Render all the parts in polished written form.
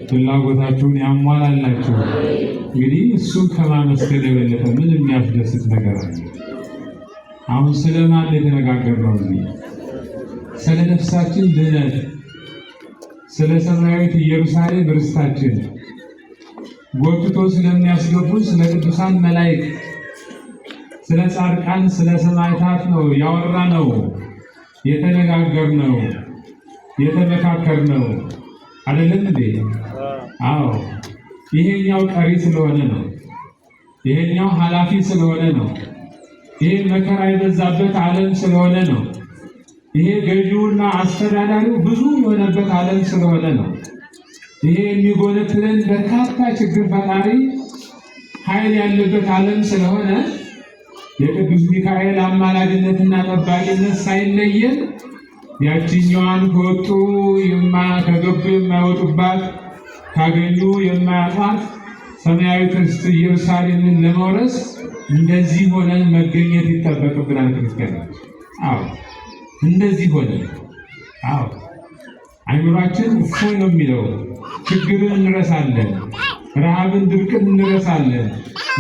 ፍላጎታችሁን ያሟላላችሁ። እንግዲህ እሱን ከማመስገን የበለጠ ምን የሚያስደስት ነገር አለ? አሁን ስለማን የተነጋገርነው? ስለ ነፍሳችን ድነት፣ ስለ ሰማያዊት ኢየሩሳሌም ርስታችን ጎትቶ ስለሚያስገቡን ስለ ቅዱሳን መላእክት፣ ስለ ጻድቃን፣ ስለ ሰማዕታት ነው ያወራነው፣ የተነጋገርነው፣ የተመካከርነው አይደለም እንዴ? አዎ። ይሄኛው ቀሪ ስለሆነ ነው። ይሄኛው ኃላፊ ስለሆነ ነው። ይሄ መከራ የበዛበት ዓለም ስለሆነ ነው። ይሄ ገዢውና አስተዳዳሪው ብዙ የሆነበት ዓለም ስለሆነ ነው። ይሄ የሚጎነትለን በርካታ ችግር ፈጣሪ ኃይል ያለበት ዓለም ስለሆነ የቅዱስ ሚካኤል አማላጅነትና ጠባቂነት ሳይለየን ያቺኛዋን ከወጡ ከገቡ የማይወጡባት ካገኙ የማያጧት ሰማያዊት ኢየሩሳሌምን ለመውረስ እንደዚህ ሆነን መገኘት ይጠበቅብናል ክርስቲያኖች። አዎ እንደዚህ ሆነን አዎ አይምሯችን እፎይ ነው የሚለው። ችግርን እንረሳለን፣ ረሃብን፣ ድርቅን እንረሳለን፣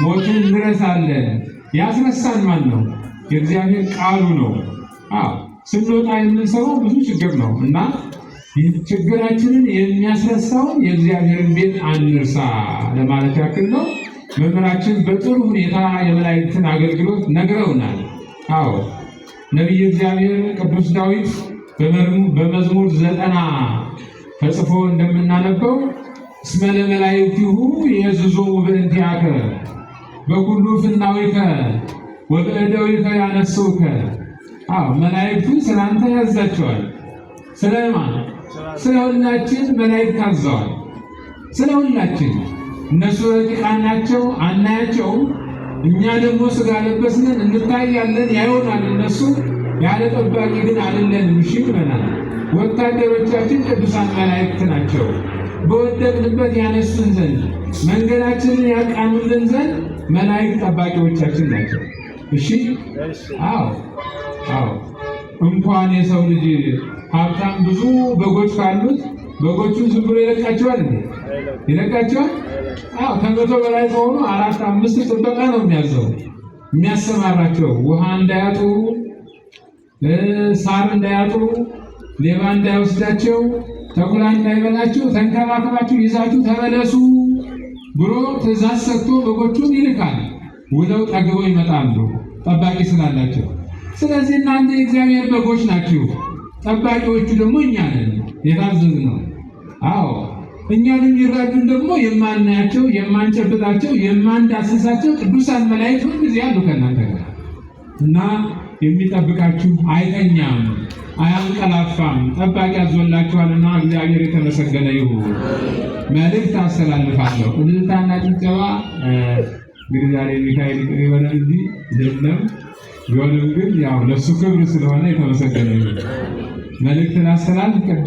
ሞትን እንረሳለን። ያስረሳን ማን ነው? የእግዚአብሔር ቃሉ ነው። አዎ ስንወጣ የምንሰማው ብዙ ችግር ነው እና ችግራችንን የሚያስረሳውን የእግዚአብሔርን ቤት አንርሳ ለማለት ያክል ነው። መምህራችን በጥሩ ሁኔታ የመላእክትን አገልግሎት ነግረውናል። አዎ ነቢየ እግዚአብሔር ቅዱስ ዳዊት በመዝሙር 90 ተጽፎ እንደምናነበው እስመ ለመላእክቲሁ የዕዝዞሙ በእንቲአከ በኩሉ ፍናዊከ ወበእደዊከ ያነሱከ። አዎ መላእክቱ ስላንተ ያዛቸዋል። ስለማን? ስለ ሁላችን መላእክት ታዘዋል። ስለ ሁላችን። እነሱ ረቂቃን ናቸው፣ አናያቸውም። እኛ ደግሞ ሥጋ ለበስነን እንታያለን፣ ያዩናል። እነሱ ያለ ጠባቂ ግን አይደለንም። እሺ ብለናል። ወታደሮቻችን ቅዱሳን መላእክት ናቸው። በወደቅንበት ያነሱን ዘንድ መንገዳችንን ያቃኑልን ዘንድ መላእክት ጠባቂዎቻችን ናቸው። እሺ አዎ አዎ። እንኳን የሰው ልጅ ሀብታም ብዙ በጎች ካሉት በጎቹን ዝም ብሎ ይለቃቸዋል እንዴ? ይለቃቸዋል? አዎ ከመቶ በላይ ከሆኑ 4፣ 5 ጥበቃ ነው የሚያዘው የሚያሰማራቸው። ውሃ እንዳያጡ፣ ሳር እንዳያጡ፣ ሌባ እንዳይወስዳቸው፣ ተኩላ እንዳይበላቸው ተንከባከባችሁ ይዛችሁ ተመለሱ ብሎ ትእዛዝ ሰጥቶ በጎቹን ይልካል። ውለው ጠግበው ይመጣሉ ጠባቂ ስላላቸው። ስለዚህ እናንተ የእግዚአብሔር በጎች ናችሁ። ጠባቂዎቹ ደግሞ እኛ ነን፣ የታዘዝነው። አዎ እኛን የሚረዱን ደግሞ የማናያቸው፣ የማንጨብጣቸው፣ የማንዳስሳቸው ቅዱሳን መላእክት ሁልጊዜ አሉ ከእናንተ ጋር እና የሚጠብቃችሁ አይተኛም፣ አያንቀላፋም፣ ጠባቂ አዞላችኋልና እግዚአብሔር የተመሰገነ ይሁን። መልእክት አስተላልፋለሁ። እልልታና ጭብጨባ እንግዲህ ዛሬ ሚካኤል የሆነ እንጂ የለም። ቢሆንም ግን ያው ለሱ ክብር ስለሆነ የተመሰገነ ይሁን። መልእክትን አስተላልፍ